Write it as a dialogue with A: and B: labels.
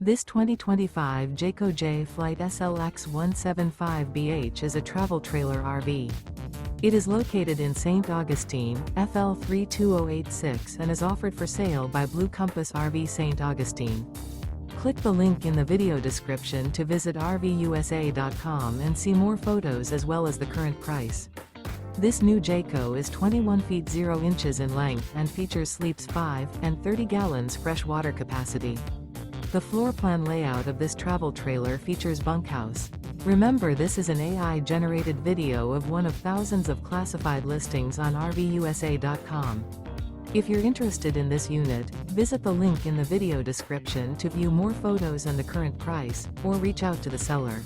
A: This 2025 Jayco Jay Flight SLX 175BH is a travel trailer RV. It is located in St. Augustine, FL 32086 and is offered for sale by Blue Compass RV St. Augustine. Click the link in the video description to visit RVUSA.com and see more photos as well as the current price. This new Jayco is 21 feet 0 inches in length and features sleeps 5 and 30 gallons fresh water capacity. The floor plan layout of this travel trailer features bunkhouse. Remember, this is an AI-generated video of one of thousands of classified listings on RVUSA.com. If you're interested in this unit, visit the link in the video description to view more photos and the current price, or reach out to the seller.